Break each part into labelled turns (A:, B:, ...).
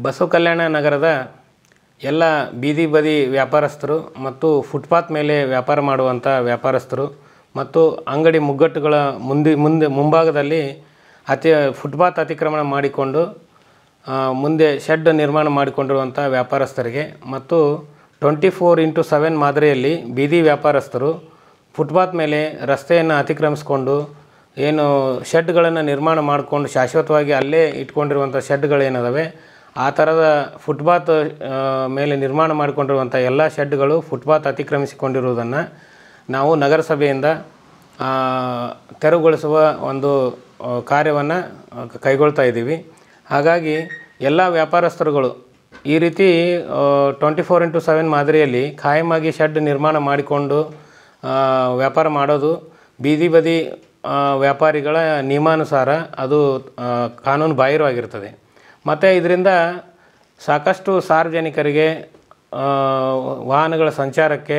A: ಬಸವ ಕಲ್ಯಾಣ ನಗರದ ಎಲ್ಲ ಬೀದಿ ಬದಿ ವ್ಯಾಪಾರಸ್ಥರು ಮತ್ತು ಫುಟ್ಪಾತ್ ಮೇಲೆ ವ್ಯಾಪಾರ ಮಾಡುವಂಥ ವ್ಯಾಪಾರಸ್ಥರು ಮತ್ತು ಅಂಗಡಿ ಮುಗ್ಗಟ್ಟುಗಳ ಮುಂಭಾಗದಲ್ಲಿ ಫುಟ್ಪಾತ್ ಅತಿಕ್ರಮಣ ಮಾಡಿಕೊಂಡು ಮುಂದೆ ಶೆಡ್ ನಿರ್ಮಾಣ ಮಾಡಿಕೊಂಡಿರುವಂಥ ವ್ಯಾಪಾರಸ್ಥರಿಗೆ ಮತ್ತು 24x7 ಮಾದರಿಯಲ್ಲಿ ಬೀದಿ ವ್ಯಾಪಾರಸ್ಥರು ಫುಟ್ಪಾತ್ ಮೇಲೆ ರಸ್ತೆಯನ್ನು ಅತಿಕ್ರಮಿಸಿಕೊಂಡು ಏನು ಶೆಡ್ಗಳನ್ನು ನಿರ್ಮಾಣ ಮಾಡಿಕೊಂಡು ಶಾಶ್ವತವಾಗಿ ಅಲ್ಲೇ ಇಟ್ಕೊಂಡಿರುವಂಥ ಶೆಡ್ಗಳೇನದವೆ ಆ ಥರದ ಫುಟ್ಪಾತ್ ಮೇಲೆ ನಿರ್ಮಾಣ ಮಾಡಿಕೊಂಡಿರುವಂಥ ಎಲ್ಲ ಶೆಡ್ಗಳು ಫುಟ್ಪಾತ್ ಅತಿಕ್ರಮಿಸಿಕೊಂಡಿರುವುದನ್ನು ನಾವು ನಗರಸಭೆಯಿಂದ ತೆರವುಗೊಳಿಸುವ ಒಂದು ಕಾರ್ಯವನ್ನು ಕೈಗೊಳ್ತಾ ಇದ್ದೀವಿ. ಹಾಗಾಗಿ ಎಲ್ಲ ವ್ಯಾಪಾರಸ್ಥರುಗಳು ಈ ರೀತಿ 24x7 ಮಾದರಿಯಲ್ಲಿ ಖಾಯಮಾಗಿ ಶೆಡ್ ನಿರ್ಮಾಣ ಮಾಡಿಕೊಂಡು ವ್ಯಾಪಾರ ಮಾಡೋದು ಬೀದಿ ಬದಿ ವ್ಯಾಪಾರಿಗಳ ನಿಯಮಾನುಸಾರ ಅದು ಕಾನೂನು ಬಾಹಿರವಾಗಿರ್ತದೆ. ಮತ್ತು ಇದರಿಂದ ಸಾಕಷ್ಟು ಸಾರ್ವಜನಿಕರಿಗೆ ವಾಹನಗಳ ಸಂಚಾರಕ್ಕೆ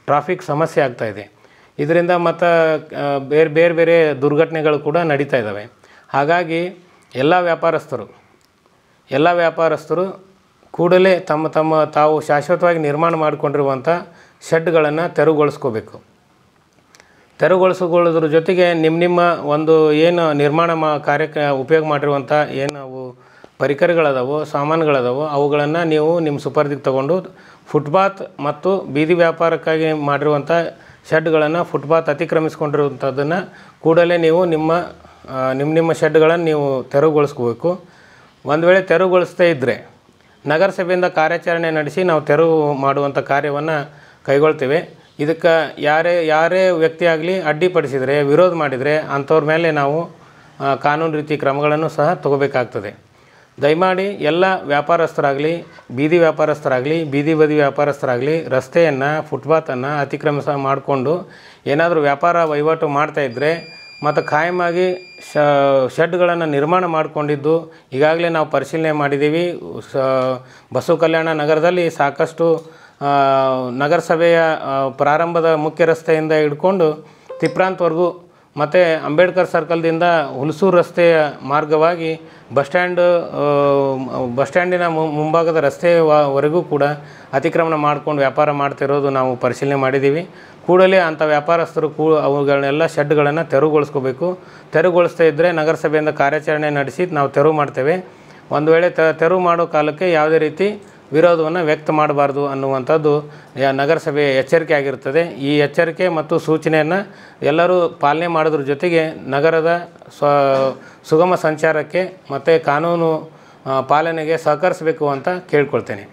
A: ಟ್ರಾಫಿಕ್ ಸಮಸ್ಯೆ ಆಗ್ತಾಯಿದೆ. ಇದರಿಂದ ಮತ್ತು ಬೇರೆ ಬೇರೆ ದುರ್ಘಟನೆಗಳು ಕೂಡ ನಡೀತಾ ಇದ್ದಾವೆ. ಹಾಗಾಗಿ ಎಲ್ಲ ವ್ಯಾಪಾರಸ್ಥರು ಕೂಡಲೇ ತಾವು ಶಾಶ್ವತವಾಗಿ ನಿರ್ಮಾಣ ಮಾಡಿಕೊಂಡಿರುವಂಥ ಶೆಡ್ಗಳನ್ನು ತೆರವುಗೊಳಿಸಿಕೊಳ್ಳೋದ್ರ ಜೊತೆಗೆ ನಿಮ್ಮ ಒಂದು ಏನು ನಿರ್ಮಾಣ ಕಾರ್ಯಕ್ಕೆ ಉಪಯೋಗ ಮಾಡಿರುವಂಥ ಏನು ಅವು ಪರಿಕರಗಳದಾವೋ ಸಾಮಾನುಗಳದಾವೋ ಅವುಗಳನ್ನು ನೀವು ನಿಮ್ಮ ಸುಪರ್ದಿಗೆ ತಗೊಂಡು ಫುಟ್ಪಾತ್ ಮತ್ತು ಬೀದಿ ವ್ಯಾಪಾರಕ್ಕಾಗಿ ಮಾಡಿರುವಂಥ ಶೆಡ್ಗಳನ್ನು ಫುಟ್ಪಾತ್ ಅತಿಕ್ರಮಿಸ್ಕೊಂಡಿರುವಂಥದ್ದನ್ನು ಕೂಡಲೇ ನೀವು ನಿಮ್ಮ ಶೆಡ್ಗಳನ್ನು ನೀವು ತೆರವುಗೊಳಿಸ್ಕೋಬೇಕು. ಒಂದು ವೇಳೆ ತೆರವುಗೊಳಿಸ್ತಾ ಇದ್ದರೆ ನಗರಸಭೆಯಿಂದ ಕಾರ್ಯಾಚರಣೆ ನಡೆಸಿ ನಾವು ತೆರವು ಮಾಡುವಂಥ ಕಾರ್ಯವನ್ನು ಕೈಗೊಳ್ತೇವೆ. ಇದಕ್ಕೆ ಯಾರೇ ವ್ಯಕ್ತಿ ಆಗಲಿ ಅಡ್ಡಿಪಡಿಸಿದರೆ ವಿರೋಧ ಮಾಡಿದರೆ ಅಂಥವ್ರ ಮೇಲೆ ನಾವು ಕಾನೂನು ರೀತಿ ಕ್ರಮಗಳನ್ನು ಸಹ ತಗೋಬೇಕಾಗ್ತದೆ. ದಯಮಾಡಿ ಎಲ್ಲ ವ್ಯಾಪಾರಸ್ಥರಾಗಲಿ ಬೀದಿ ಬದಿ ವ್ಯಾಪಾರಸ್ಥರಾಗಲಿ ರಸ್ತೆಯನ್ನು ಫುಟ್ಪಾತನ್ನು ಮಾಡಿಕೊಂಡು ಏನಾದರೂ ವ್ಯಾಪಾರ ವಹಿವಾಟು ಮಾಡ್ತಾಯಿದ್ರೆ ಮತ್ತು ಖಾಯಮಾಗಿ ಶೆಡ್ಗಳನ್ನು ನಿರ್ಮಾಣ ಮಾಡಿಕೊಂಡಿದ್ದು ಈಗಾಗಲೇ ನಾವು ಪರಿಶೀಲನೆ ಮಾಡಿದ್ದೀವಿ. ಬಸವ ಕಲ್ಯಾಣ ನಗರದಲ್ಲಿ ಸಾಕಷ್ಟು ನಗರಸಭೆಯ ಪ್ರಾರಂಭದ ಮುಖ್ಯ ರಸ್ತೆಯಿಂದ ಹಿಡ್ಕೊಂಡು ತಿಪ್ರಾಂತ್ವರೆಗೂ ಮತ್ತು ಅಂಬೇಡ್ಕರ್ ಸರ್ಕಲ್ದಿಂದ ಹುಲಸೂರು ರಸ್ತೆಯ ಮಾರ್ಗವಾಗಿ ಬಸ್ ಸ್ಟ್ಯಾಂಡಿನ ಮುಂಭಾಗದ ರಸ್ತೆಯವರೆಗೂ ಕೂಡ ಅತಿಕ್ರಮಣ ಮಾಡ್ಕೊಂಡು ವ್ಯಾಪಾರ ಮಾಡ್ತಿರೋದು ನಾವು ಪರಿಶೀಲನೆ ಮಾಡಿದ್ದೀವಿ. ಕೂಡಲೇ ಅಂಥ ವ್ಯಾಪಾರಸ್ಥರು ಅವುಗಳನ್ನೆಲ್ಲ ಶೆಡ್ಗಳನ್ನು ತೆರವುಗೊಳಿಸ್ಕೋಬೇಕು. ತೆರವುಗೊಳಿಸ್ತಾ ಇದ್ದರೆ ನಗರಸಭೆಯಿಂದ ಕಾರ್ಯಾಚರಣೆ ನಡೆಸಿ ನಾವು ತೆರವು ಮಾಡ್ತೇವೆ. ಒಂದು ವೇಳೆ ತೆರವು ಮಾಡೋ ಕಾಲಕ್ಕೆ ಯಾವುದೇ ರೀತಿ ವಿರೋಧವನ್ನು ವ್ಯಕ್ತ ಮಾಡಬಾರ್ದು ಅನ್ನುವಂಥದ್ದು ನಗರಸಭೆಯ ಎಚ್ಚರಿಕೆ ಆಗಿರ್ತದೆ. ಈ ಎಚ್ಚರಿಕೆ ಮತ್ತು ಸೂಚನೆಯನ್ನು ಎಲ್ಲರೂ ಪಾಲನೆ ಮಾಡೋದ್ರ ಜೊತೆಗೆ ನಗರದ ಸುಗಮ ಸಂಚಾರಕ್ಕೆ ಮತ್ತು ಕಾನೂನು ಪಾಲನೆಗೆ ಸಹಕರಿಸಬೇಕು ಅಂತ ಕೇಳ್ಕೊಳ್ತೇನೆ.